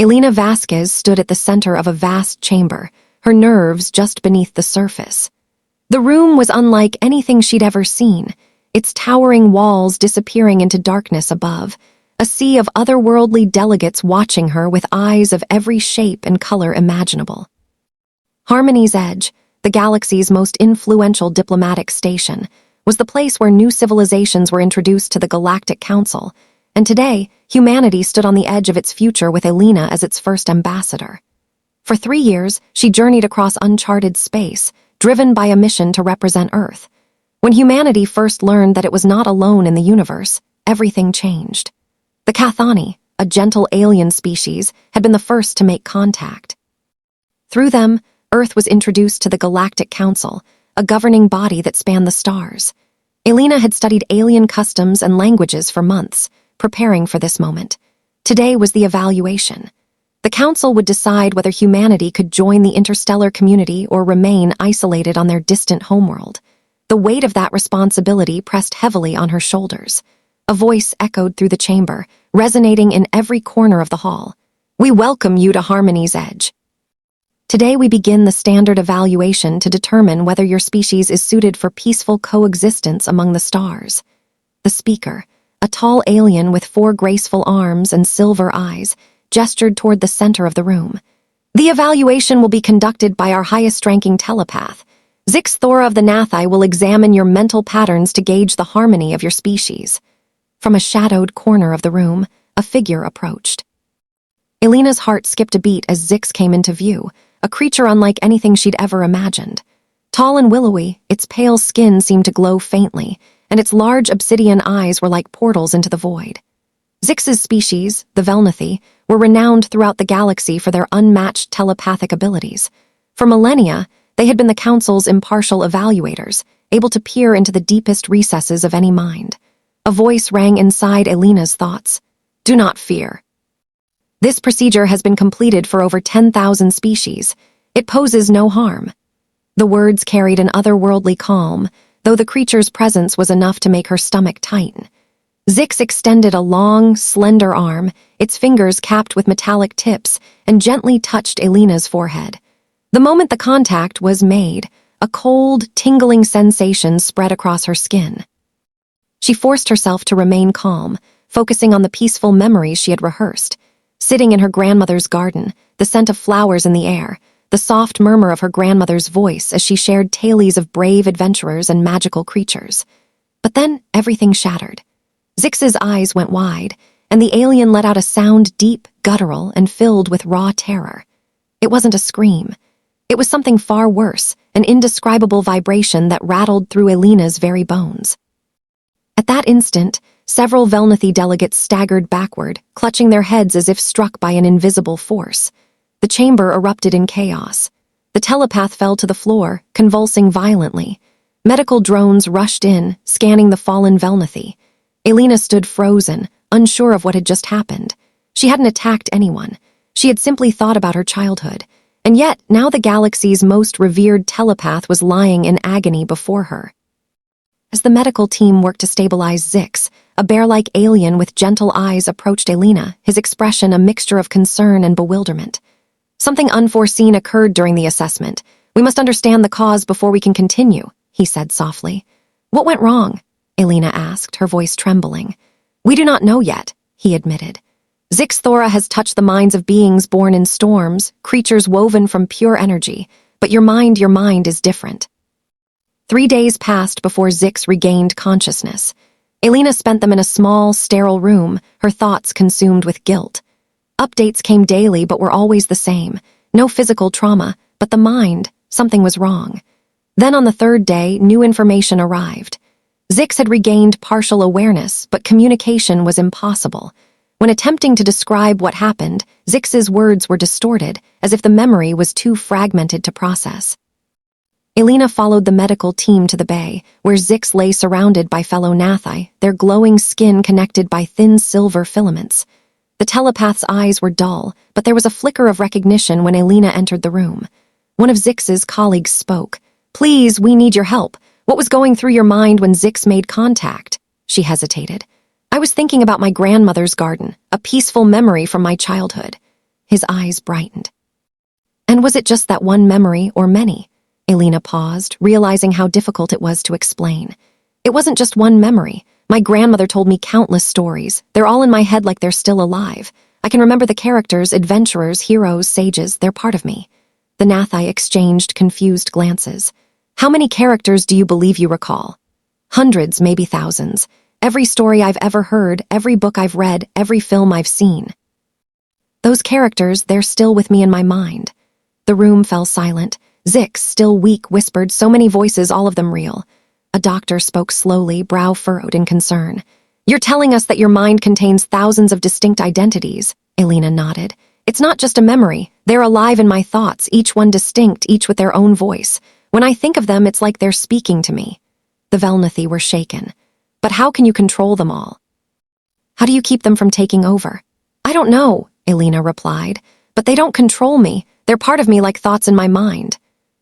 Alina Vasquez stood at the center of a vast chamber, her nerves just beneath the surface. The room was unlike anything she'd ever seen, its towering walls disappearing into darkness above, a sea of otherworldly delegates watching her with eyes of every shape and color imaginable. Harmony's Edge, the galaxy's most influential diplomatic station, was the place where new civilizations were introduced to the Galactic Council, and today, humanity stood on the edge of its future with Alina as its first ambassador. For 3 years, she journeyed across uncharted space, driven by a mission to represent Earth. When humanity first learned that it was not alone in the universe, everything changed. The Cathani, a gentle alien species, had been the first to make contact. Through them, Earth was introduced to the Galactic Council, a governing body that spanned the stars. Alina had studied alien customs and languages for months, preparing for this moment. Today was the evaluation. The Council would decide whether humanity could join the interstellar community or remain isolated on their distant homeworld. The weight of that responsibility pressed heavily on her shoulders. A voice echoed through the chamber, resonating in every corner of the hall. "We welcome you to Harmony's Edge. Today we begin the standard evaluation to determine whether your species is suited for peaceful coexistence among the stars." The speaker, a tall alien with 4 graceful arms and silver eyes, gestured toward the center of the room. "The evaluation will be conducted by our highest-ranking telepath. Zix Thora of the Nathi will examine your mental patterns to gauge the harmony of your species." From a shadowed corner of the room, a figure approached. Alina's heart skipped a beat as Zix came into view, a creature unlike anything she'd ever imagined. Tall and willowy, its pale skin seemed to glow faintly, and its large obsidian eyes were like portals into the void. Zix's species, the Velnathi, were renowned throughout the galaxy for their unmatched telepathic abilities. For millennia, they had been the Council's impartial evaluators, able to peer into the deepest recesses of any mind. A voice rang inside Alina's thoughts. "Do not fear. This procedure has been completed for over 10,000 species. It poses no harm." The words carried an otherworldly calm, though the creature's presence was enough to make her stomach tighten. Zix extended a long, slender arm, its fingers capped with metallic tips, and gently touched Alina's forehead. The moment the contact was made, a cold, tingling sensation spread across her skin. She forced herself to remain calm, focusing on the peaceful memories she had rehearsed. Sitting in her grandmother's garden, the scent of flowers in the air, the soft murmur of her grandmother's voice as she shared tales of brave adventurers and magical creatures. But then everything shattered. Zix's eyes went wide, and the alien let out a sound deep, guttural, and filled with raw terror. It wasn't a scream. It was something far worse, an indescribable vibration that rattled through Alina's very bones. At that instant, several Velnathi delegates staggered backward, clutching their heads as if struck by an invisible force. The chamber erupted in chaos. The telepath fell to the floor, convulsing violently. Medical drones rushed in, scanning the fallen Velnathi. Alina stood frozen, unsure of what had just happened. She hadn't attacked anyone. She had simply thought about her childhood. And yet, now the galaxy's most revered telepath was lying in agony before her. As the medical team worked to stabilize Zix, a bear-like alien with gentle eyes approached Alina, his expression a mixture of concern and bewilderment. "Something unforeseen occurred during the assessment. We must understand the cause before we can continue," he said softly. "What went wrong?" Alina asked, her voice trembling. "We do not know yet," he admitted. "Zix Thora has touched the minds of beings born in storms, creatures woven from pure energy, but your mind is different." 3 days passed before Zix regained consciousness. Alina spent them in a small, sterile room, her thoughts consumed with guilt. Updates came daily but were always the same. No physical trauma, but the mind, something was wrong. Then on the 3rd day, new information arrived. Zix had regained partial awareness, but communication was impossible. When attempting to describe what happened, Zix's words were distorted, as if the memory was too fragmented to process. Alina followed the medical team to the bay, where Zix lay surrounded by fellow Nathi, their glowing skin connected by thin silver filaments. The telepath's eyes were dull, but there was a flicker of recognition when Alina entered the room. One of Zix's colleagues spoke. "Please, we need your help. What was going through your mind when Zix made contact?" She hesitated. "I was thinking about my grandmother's garden, a peaceful memory from my childhood." His eyes brightened. And was it just that one memory or many? Alina paused, realizing how difficult it was to explain. It wasn't just one memory. My grandmother told me countless stories. They're all in my head like they're still alive. I can remember the characters, adventurers, heroes, sages. They're part of me. The Nathai exchanged confused glances. How many characters do you believe you recall? Hundreds, maybe thousands. Every story I've ever heard, every book I've read, every film I've seen. Those characters, they're still with me in my mind. The room fell silent. Zix, still weak, whispered, so many voices, all of them real. A doctor spoke slowly, brow furrowed in concern. You're telling us that your mind contains thousands of distinct identities. Alina nodded. It's not just a memory. They're alive in my thoughts, each one distinct, each with their own voice. When I think of them, it's like they're speaking to me. The Velnathi were shaken. But how can you control them all? How do you keep them from taking over? I don't know, Alina replied. But they don't control me. They're part of me like thoughts in my mind.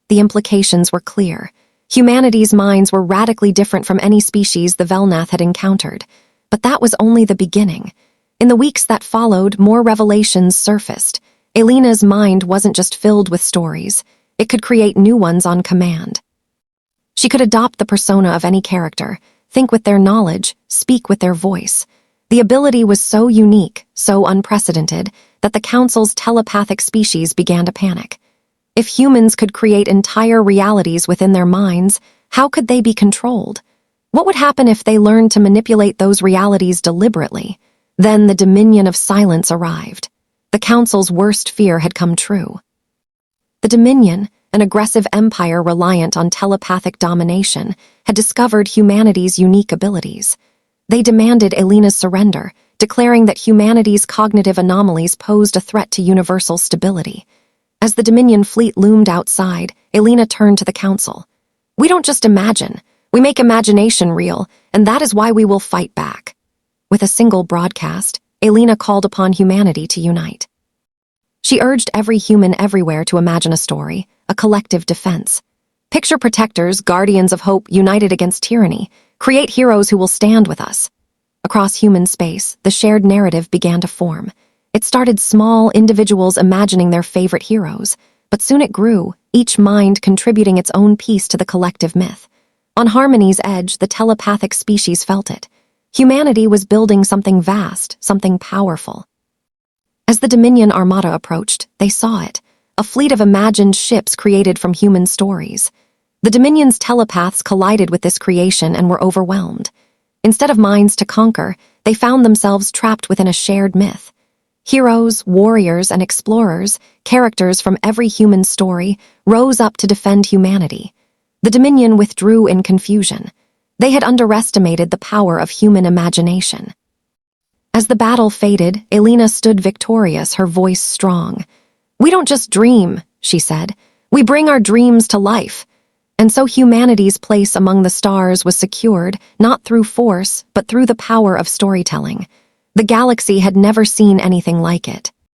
The implications were clear. Humanity's minds were radically different from any species the Velnath had encountered. But that was only the beginning. In the weeks that followed, more revelations surfaced. Alina's mind wasn't just filled with stories. It could create new ones on command. She could adopt the persona of any character, think with their knowledge, speak with their voice. The ability was so unique, so unprecedented, that the Council's telepathic species began to panic. If humans could create entire realities within their minds, how could they be controlled? What would happen if they learned to manipulate those realities deliberately? Then the Dominion of Silence arrived. The Council's worst fear had come true. The Dominion, an aggressive empire reliant on telepathic domination, had discovered humanity's unique abilities. They demanded Alina's surrender, declaring that humanity's cognitive anomalies posed a threat to universal stability. As the Dominion fleet loomed outside, Alina turned to the Council. We don't just imagine. We make imagination real, and that is why we will fight back. With a single broadcast, Alina called upon humanity to unite. She urged every human everywhere to imagine a story, a collective defense. Picture protectors, guardians of hope united against tyranny. Create heroes who will stand with us. Across human space, the shared narrative began to form. It started small, individuals imagining their favorite heroes, but soon it grew, each mind contributing its own piece to the collective myth. On Harmony's edge, the telepathic species felt it. Humanity was building something vast, something powerful. As the Dominion Armada approached, they saw it, a fleet of imagined ships created from human stories. The Dominion's telepaths collided with this creation and were overwhelmed. Instead of minds to conquer, they found themselves trapped within a shared myth. Heroes, warriors, and explorers, characters from every human story, rose up to defend humanity. The Dominion withdrew in confusion. They had underestimated the power of human imagination. As the battle faded, Alina stood victorious, her voice strong. We don't just dream, she said. We bring our dreams to life. And so humanity's place among the stars was secured, not through force, but through the power of storytelling. The galaxy had never seen anything like it.